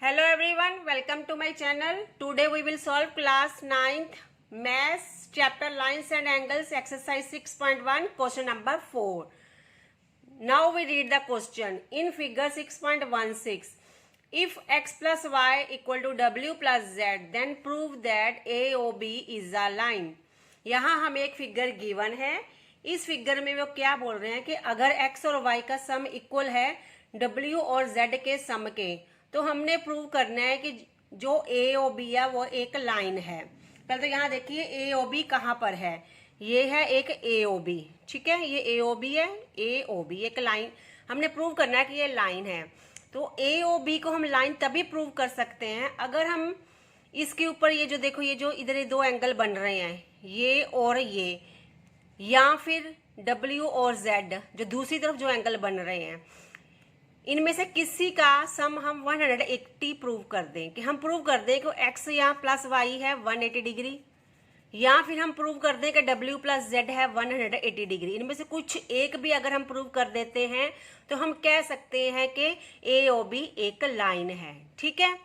Hello everyone, welcome to my channel. Today we will solve class 9th maths chapter lines and angles exercise 6.1 question number 4. Now we read the question in figure 6.16. If x plus y equal to w plus z then prove that AOB is a line. यहाँ हमें एक figure given है. इस figure में वो क्या बोल रहे हैं कि अगर x और y का सम इक्वल है w और z के सम के, तो हमने प्रूव करना है कि जो AOB है वो एक लाइन है. पहले तो यहाँ देखिए AOB कहाँ पर है. ये है एक AOB, ठीक है, ये AOB है. AOB एक लाइन हमने प्रूव करना है कि ये लाइन है. तो AOB को हम लाइन तभी प्रूव कर सकते हैं अगर हम इसके ऊपर ये जो देखो, ये जो इधर दो एंगल बन रहे हैं, ये और ये, या फिर W और Z जो दूसरी तरफ जो एंगल बन रहे हैं, इनमें से किसी का सम हम 180 प्रूव कर दें. कि हम प्रूव कर दें कि x यहाँ प्लस y है 180 डिग्री, या फिर हम प्रूव कर दें कि w प्लस z है 180 डिग्री. इनमें से कुछ एक भी अगर हम प्रूव कर देते हैं तो हम कह सकते हैं कि AOB एक लाइन है. ठीक है,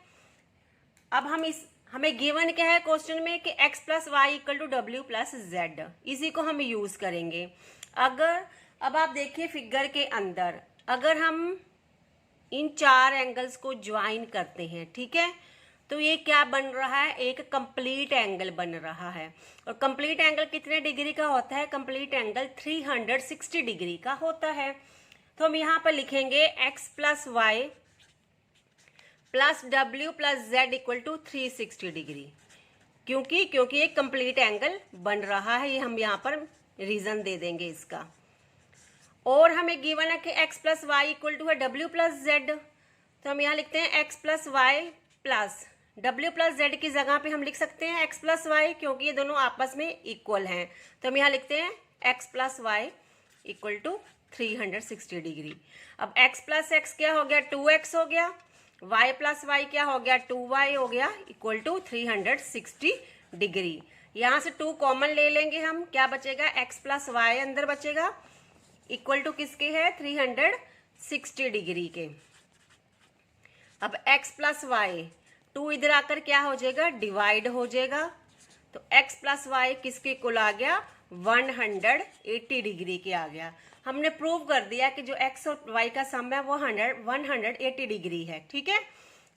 अब हमें गिवन क्या है क्वेश्चन में कि x plus Y equal to W plus Z, इसी को हम यूज करेंगे. अब आप देखिए फिगर के अंदर, अगर हम इन चार एंगल्स को ज्वाइन करते हैं, ठीक है, तो ये क्या बन रहा है, एक कंप्लीट एंगल बन रहा है. और कंप्लीट एंगल कितने डिग्री का होता है, कंप्लीट एंगल 360 डिग्री का होता है. तो हम यहाँ पर लिखेंगे x plus Y plus W plus Z equal to 360 degree. क्योंकि एक कंप्लीट एंगल बन रहा है, ये हम यहाँ पर रीजन दे देंगे इसका. और हमें गिवन है कि x plus Y equal to है w प्लस जेड, तो हम यहाँ लिखते हैं x plus Y plus w plus Z की जगह पे हम लिख सकते हैं x प्लस वाई, क्योंकि ये दोनों आपस में इक्वल हैं. तो हम यहाँ लिखते हैं x plus Y equal to 360 degree. अब x प्लस एक्स क्या हो गया, 2x हो गया. y प्लस वाई क्या हो गया, 2y हो गया, इक्वल टू 360 डिग्री. यहाँ से 2 कॉमन ले लेंगे हम, क्या बचेगा, x प्लस वाई अंदर बचेगा, इक्वल टू किसके है, 360 डिग्री के. अब x प्लस वाई 2 इधर आकर क्या हो जाएगा, डिवाइड हो जाएगा. तो x प्लस वाई किसके इक्वल आ गया, 180 डिग्री के आ गया. हमने प्रूव कर दिया कि जो x और y का सम है वो 180 डिग्री है. ठीक है,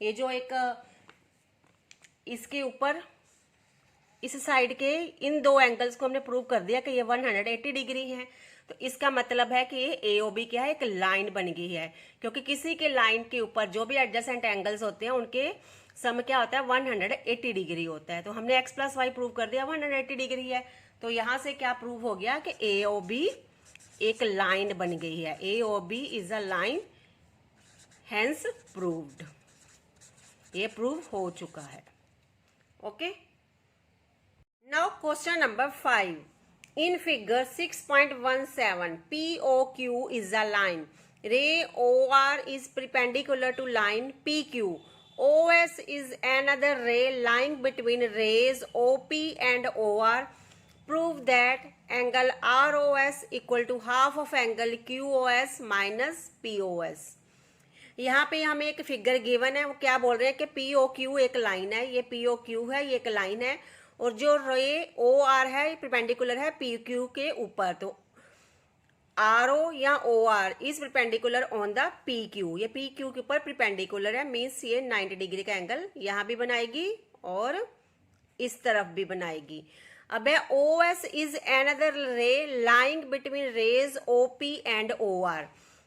ये जो एक इसके ऊपर इस साइड के इन दो एंगल्स को हमने प्रूव कर दिया कि ये 180 डिग्री है. तो इसका मतलब है कि ये AOB क्या है, एक लाइन बन गई है. क्योंकि किसी के लाइन के ऊपर जो भी एडजेसेंट एंगल्स होते हैं उनके सम क्या होता है, 180 डिग्री होता है. तो हमने x प्लस वाई प्रूव कर दिया 180 डिग्री है. तो यहाँ से क्या प्रूव हो गया कि AOB एक लाइन बन गई है. AOB is a line, hence proved. ये प्रूव हो चुका है. Okay, now question number 5. In figure 6.17, POQ is a line. Ray OR is perpendicular to line PQ. OS is another ray lying between rays OP and OR. Prove that angle ROS equal to half of angle QOS minus POS. यहाँ पे हमें एक figure given है, वो क्या बोल रहे हैं कि POQ एक लाइन है. ये POQ है, ये एक लाइन है, और जो रे OR है परपेंडिकुलर है PQ के ऊपर. तो RO या OR is perpendicular on the PQ. ये PQ के ऊपर परपेंडिकुलर है, मीन्स ये 90 डिग्री का एंगल यहाँ भी बनाएगी और इस तरफ भी बनाएगी. अब है OS is another ray lying between rays OP and OR.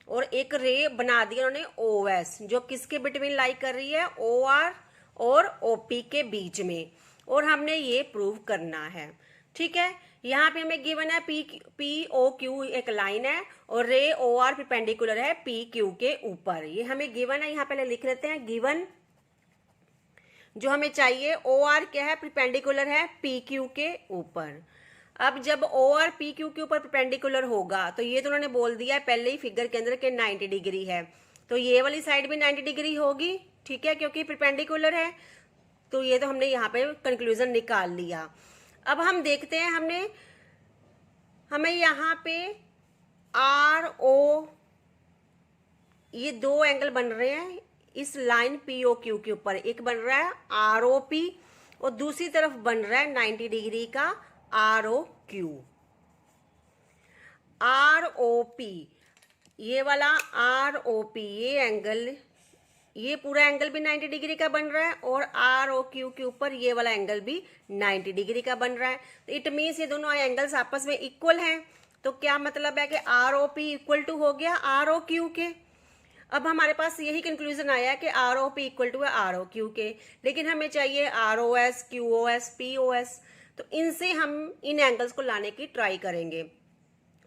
और एक रे बना दिया उन्होंने OS, जो किसके बिटवीन लाई कर रही है, OR और OP के बीच में. और हमने ये प्रूव करना है. ठीक है, यहाँ पे हमें गिवन है POQ एक लाइन है और रे OR परपेंडिकुलर है PQ के ऊपर. ये हमें गिवन है, यहाँ पहले लिख लेते हैं. गिवन जो हमें चाहिए, OR क्या है, परपेंडिकुलर है PQ के ऊपर. अब जब OR PQ के ऊपर परपेंडिकुलर होगा तो ये तो उन्होंने बोल दिया है पहले ही फिगर के अंदर के 90 डिग्री है. तो ये वाली साइड भी 90 डिग्री होगी. ठीक है, क्योंकि परपेंडिकुलर है. तो ये तो हमने यहाँ पे कंक्लूजन निकाल लिया. अब हम देखते हैं, हमें यहाँ पे RO ये दो एंगल बन रहे हैं, इस लाइन POQ के ऊपर एक बन रहा है ROP और दूसरी तरफ बन रहा है 90 डिग्री का ROQ। ROP, ये वाला ROP, ये एंगल, ये पूरा एंगल भी 90 डिग्री का बन रहा है और ROQ के ऊपर ये वाला एंगल भी 90 डिग्री का बन रहा है। तो इट मीन्स ये दोनों एंगल्स आपस में इक्वल हैं। तो क्या मतलब है कि ROP इक्वल टू हो गया ROQ के। अब हमारे पास यही कंक्लूजन आया कि ROP इक्वल टू है ROQ के, लेकिन हमें चाहिए ROS, QOS, POS। तो इनसे हम इन एंगल्स को लाने की ट्राई करेंगे।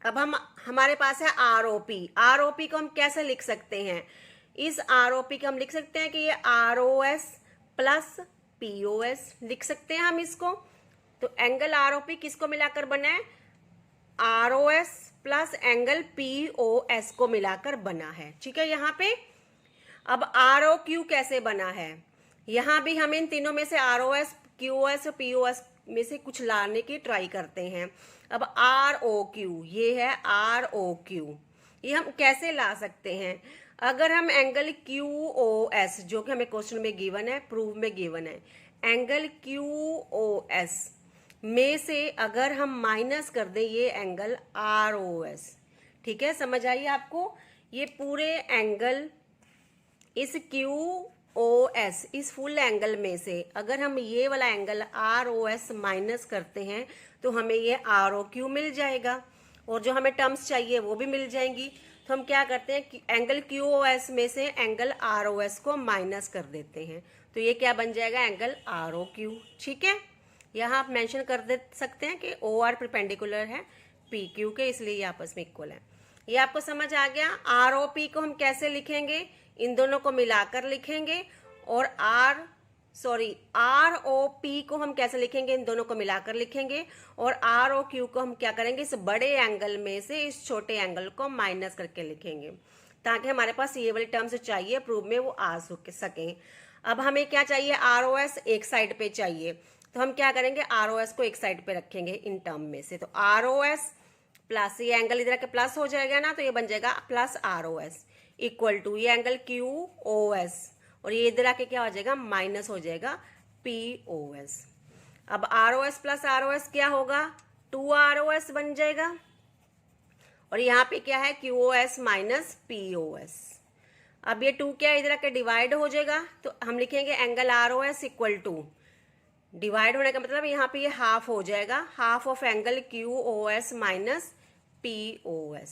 अब हमारे पास है ROP को हम कैसे लिख सकते हैं? इस ROP को हम लिख सकते हैं कि ये ROS प्लस POS लिख सकते हैं हम इसको। तो एंगल ROP किसको मिलाकर बना है? ROS प्लस एंगल POS को मिलाकर बना है। ठीक है, यहाँ पे अब ROQ कैसे बना है? यहाँ भी हम इन तीनों में से ROS, QOS और POS में से कुछ लाने की ट्राई करते हैं। अब ROQ, ये है ROQ, ये हम कैसे ला सकते हैं? अगर हम एंगल QOS, जो कि हमें क्वेश्चन में गिवन है, प्रूफ में गिवन है, एंगल QOS में से अगर हम माइनस कर दें ये एंगल ROS, ठीक है, समझ आइए आपको? ये पूरे एंगल इस QOS, इस फुल एंगल में से अगर हम ये वाला एंगल ROS माइनस करते हैं तो हमें ये ROQ मिल जाएगा और जो हमें टर्म्स चाहिए वो भी मिल जाएंगी। तो हम क्या करते हैं कि एंगल QOS में से एंगल ROS को माइनस कर देते हैं। तो ये क्या बन जाएगा? Angle ROQ। ठीक है, यहाँ आप मेंशन कर दे सकते हैं कि OR परपेंडिकुलर है PQ के, इसलिए ये आपस में इक्वल है। ये आपको समझ आ गया? ROP को हम कैसे लिखेंगे? इन दोनों को मिलाकर लिखेंगे। और ROP को हम कैसे लिखेंगे? इन दोनों को मिलाकर लिखेंगे। और ROQ को हम क्या करेंगे? इस बड़े एंगल में से इस छोटे एंगल को माइनस करके लिखेंगे, ताकि हमारे पास ये वाली टर्म्स चाहिए प्रूफ में वो आ सकें। अब हमें क्या चाहिए? ROS एक साइड पे चाहिए, तो हम क्या करेंगे? ROS को एक साइड पे रखेंगे इन टर्म में से। तो ROS प्लस ये एंगल इधर के प्लस हो जाएगा ना, तो ये बन जाएगा प्लस ROS इक्वल टू ये एंगल QOS और ये इधर आके क्या हो जाएगा? माइनस हो जाएगा POS। अब ROS प्लस ROS क्या होगा? 2ROS बन जाएगा और यहाँ पे क्या है? QOS minus POS। अब ये 2 क्या इधर आके डिवाइड हो जाएगा, तो हम लिखेंगे angle ROS equal to, divide होने का मतलब यहाँ पे ये हाफ हो जाएगा, half of angle QOS minus POS।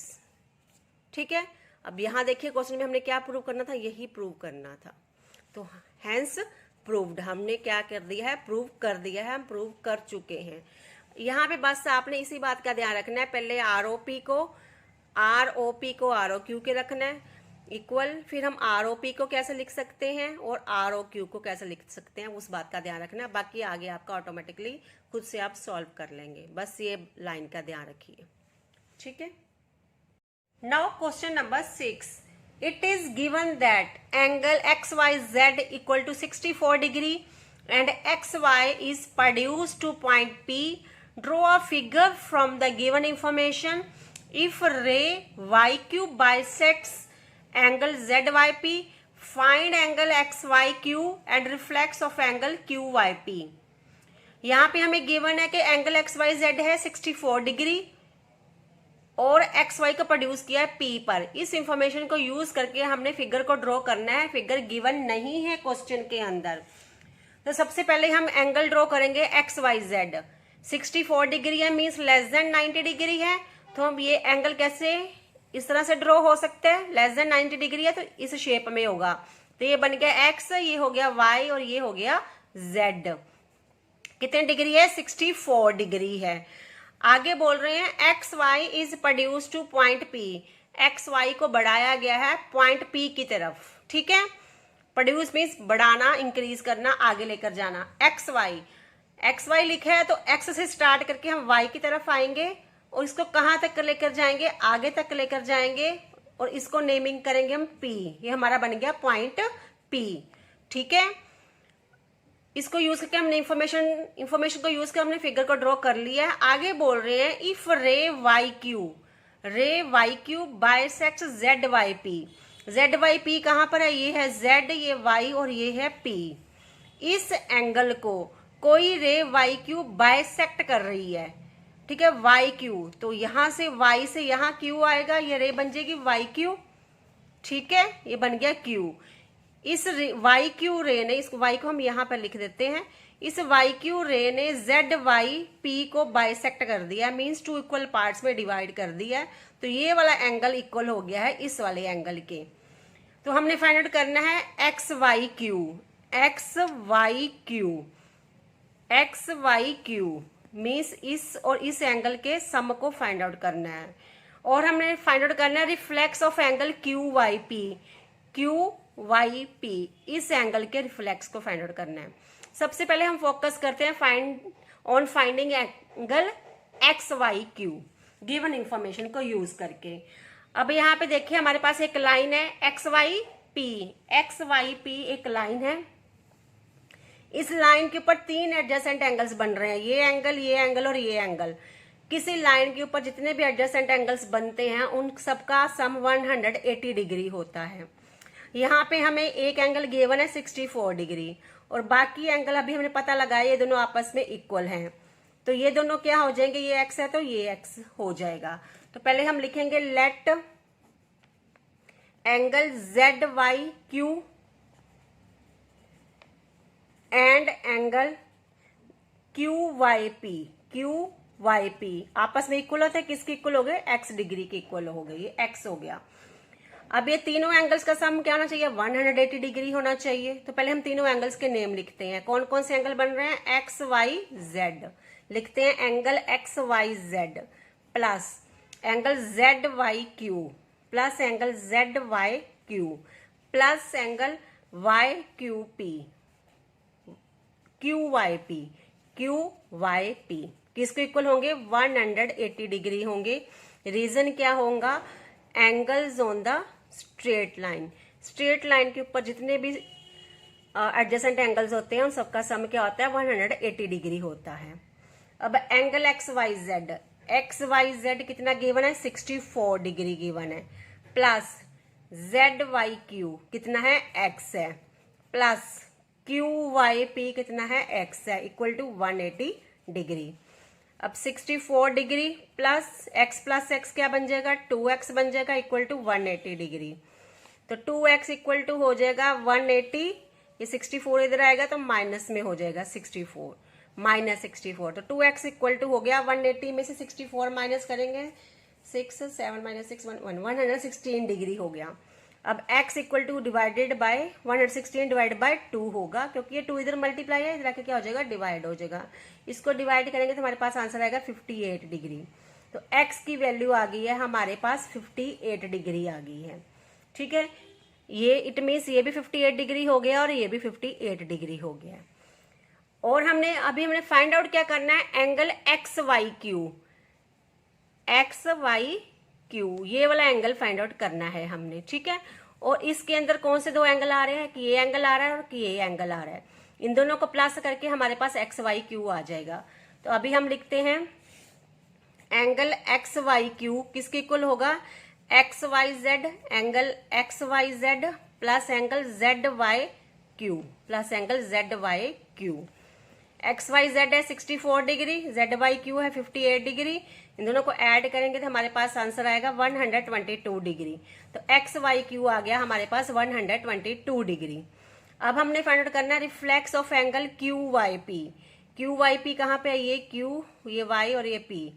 ठीक है, अब यहाँ देखिए क्वेश्चन में हमने क्या प्रूव करना था? यही प्रूव करना था। तो हैंस प्रूव्ड, हमने क्या कर दिया है? प्रूव कर दिया है, हम प्रूव कर चुके हैं। यहाँ पे बस आपने इसी बात का ध्यान रखना है, पहले ROP को ROQ के रखना है इक्वल, फिर हम ROP को कैसे लिख सकते हैं और ROQ को कैसे लिख सकते हैं, उस बात का ध्यान रखना है। बाकी आगे आपका ऑटोमेटिकली खुद से आप सॉल्व कर लेंगे, बस ये लाइन का ध्यान रखिए। ठीक है, now question number 6, it is given that angle XYZ equal to 64 degree and XY is produced to point P. Draw a figure from the given information. If ray YQ bisects angle ZYP, find angle XYQ and reflex of angle QYP. यहाँ पे हमें given है कि angle XYZ है 64 degree और XY को produce किया है P पर। इस इंफॉर्मेशन को यूज करके हमने फिगर को ड्रॉ करना है। फिगर गिवन नहीं है क्वेश्चन के अंदर। तो सबसे पहले हम एंगल ड्रॉ करेंगे XYZ। 64 डिग्री है मीन्स लेस देन 90 डिग्री है, तो हम ये एंगल कैसे इस तरह से ड्रॉ हो सकते हैं? लेस देन 90 डिग्री है तो इस शेप में होगा। तो ये बन गया X, ये हो गया Y और ये हो गया Z। कितने डिग्री है? 64 डिग्री है। आगे बोल रहे हैं XY is produce two point P। XY को बढ़ाया गया है पॉइंट P की तरफ। ठीक है, प्रोड्यूस मीन्स बढ़ाना, इंक्रीज करना, आगे लेकर जाना। XY लिखा है तो X से स्टार्ट करके हम Y की तरफ आएंगे और इसको कहाँ तक लेकर जाएंगे? आगे तक लेकर जाएंगे और इसको नेमिंग करेंगे हम P। ये हमारा बन गया पॉइंट P। ठीक है, इसको यूज करके हमने इंफॉर्मेशन को यूज कर हमने फिगर को ड्रॉ कर लिया है। आगे बोल रहे हैं if ray YQ bisects ZYP, Z Y P कहाँ पर है, ये है जेड, ये वाई और ये है पी। इस एंगल को कोई रे वाई क्यू बाइसेक्ट कर रही है, ठीक है, वाई क्यू। तो यहां से वाई से यहां क्यू आएगा, ये रे बन जाएगी वाई क्यू, ठीक है, ये बन गया क्यू। इस वाई क्यू रे ने, इस वाई को हम यहां पर लिख देते हैं, इस वाई क्यू रे ने जेड वाई पी को बाइसेक्ट कर दिया, मींस टू इक्वल पार्ट्स में डिवाइड कर दिया। तो ये वाला एंगल इक्वल हो गया है इस वाले एंगल के। तो हमने फाइंड आउट करना है X Y Q, X Y Q, X Y Q means इस और इस एंगल के सम को फाइंड आउट करना है। और हमने फाइंड आउट करना है reflex of angle Q Y P, Q Y P, इस एंगल के रिफ्लेक्स को फाइंड आउट करना है। सबसे पहले हम फोकस करते हैं finding angle X Y Q given information को यूज करके। अब यहाँ पे देखिए हमारे पास एक लाइन है X Y P, X Y P एक लाइन है। इस लाइन के ऊपर 3 एडजेसेंट एंगल्स बन रहे हैं, ये एंगल, ये एंगल और ये एंगल। किसी लाइन के ऊपर जितने भी एडजेसेंट एंगल्स बनते हैं उन सबका सम 180 डिग्री होता है। यहाँ पे हमें एक एंगल गिवन है 64 डिग्री और बाकी एंगल अभी हमने पता लगाया ये दोनों आपस में इक्वल हैं। तो ये दोनों क्या हो जाएंगे, ये एक्स है तो ये एक्स हो जाएगा। तो पहले हम लिखेंगे let angle Z Y Q and angle Q Y P, Q Y P आपस में इक्वल होते हैं, किसके इक्वल हो गए, एक्स डिग्री के इक्वल हो गए, ये एक्स हो गया। अब ये तीनों एंगल्स का सम क्या होना चाहिए, 180 डिग्री होना चाहिए। तो पहले हम तीनों एंगल्स के नेम लिखते हैं, कौन कौन से एंगल बन रहे हैं, एक्स वाई जेड। लिखते हैं angle X Y Z plus angle Z Y Q plus angle Z Y Q plus angle Y Q P, Q Y P, Q Y P किसके इक्वल होंगे, 180 डिग्री होंगे। Reason क्या होगा, angles on the straight line, straight line के ऊपर जितने भी adjacent angles होते हैं उन सबका सम क्या होता है, 180 डिग्री होता है। अब angle X Y Z, X Y Z कितना गिवन है, 64 डिग्री गिवन है, प्लस जेड वाई क्यू कितना है, एक्स है, प्लस क्यू वाई पी कितना है, एक्स है, इक्वल टू 180 डिग्री। अब 64 डिग्री प्लस एक्स क्या बन जाएगा, 2x बन जाएगा, इक्वल टू 180 डिग्री। तो 2x इक्वल टू हो जाएगा 180, ये 64 इधर आएगा तो माइनस में हो जाएगा 64, माइनस 64। तो 2x इक्वल टू हो गया 180 में से 64 माइनस करेंगे 6 7 माइनस 6 116 डिग्री हो गया। अब x equal two divided by 116 divide by 2 होगा, क्योंकि ये 2 इधर मल्टीप्लाई है, इधर आके क्या हो जाएगा, डिवाइड हो जाएगा। इसको डिवाइड करेंगे तो हमारे पास आंसर आएगा 58 डिग्री। तो x की वैल्यू आ गई है हमारे पास 58 डिग्री आ गई है, ठीक है। ये इट मीन्स ये भी 58 डिग्री हो गया और ये भी 58 डिग्री हो गया। और हमने फाइंड आउट क्या करना है, angle X Y Q, X Y Q ये वाला एंगल फाइंड आउट करना है हमने, ठीक है। और इसके अंदर कौन से दो एंगल आ रहे हैं, कि ये एंगल आ रहा है और कि ये एंगल आ रहा है। इन दोनों को प्लस करके हमारे पास एक्स वाई क्यू आ जाएगा। तो अभी हम लिखते हैं एंगल एक्स वाई क्यू किसके इक्वल होगा, X Y Z, angle X Y Z plus angle Z Y Q plus angle Z Y Q. X Y Z है 64 डिग्री, जेड वाई क्यू है 58 डिग्री। इन दोनों को ऐड करेंगे तो हमारे पास answer आएगा 122 डिग्री। तो एक्स वाई क्यू आ गया हमारे पास 122 डिग्री। अब हमने फाइंड आउट करना है reflex of angle Q Y P. Q Y P कहाँ पे है, ये क्यू, ये वाई और ये पी।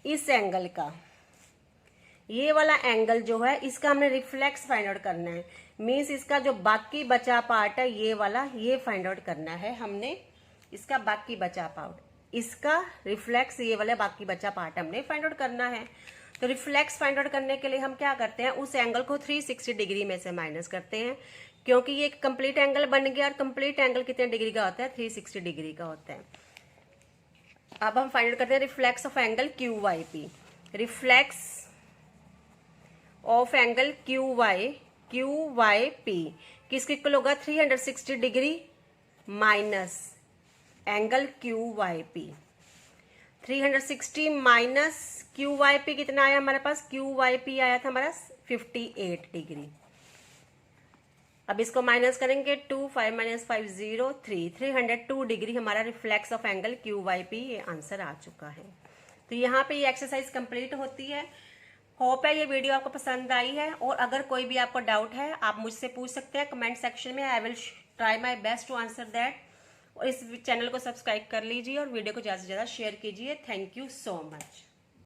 इस एंगल का ये वाला एंगल जो है इसका हमने रिफ्लेक्स फाइंड आउट करना है, मीन्स इसका जो बाकी बचा पार्ट है ये वाला, ये फाइंड आउट करना है हमने। इसका बाकी बचा पार्ट, इसका रिफ्लेक्स ये वाला बाकी बचा पार्ट हमने फाइंड आउट करना है। तो रिफ्लेक्स फाइंड आउट करने के लिए हम क्या करते हैं, उस एंगल को 360 डिग्री में से माइनस करते हैं, क्योंकि ये एक कंप्लीट एंगल बन गया और कंप्लीट एंगल कितने डिग्री का होता है, 360 डिग्री का होता है। अब हम फाइंड आउट करते हैं reflex of angle Q Y P. Reflex of angle Q Y P किसके इक्वल होगा, 360 degree minus angle Q Y P. 360 minus Q Y P कितना आया हमारे पास, क्यू वाई पी आया था हमारा 58 डिग्री, अब इसको माइनस करेंगे 2, 5 - 5 0 3, 302 डिग्री हमारा रिफ्लेक्स ऑफ एंगल QYP, ये आंसर आ चुका है। तो यहाँ पे ये एक्सरसाइज कंप्लीट होती है। होप है ये वीडियो आपको पसंद आई है, और अगर कोई भी आपको डाउट है आप मुझसे पूछ सकते हैं कमेंट सेक्शन में। I will try my best to answer that. और इस चैनल को सब्सक्राइब कर लीजिए और वीडियो को ज़्यादा से ज़्यादा शेयर कीजिए। Thank you so much.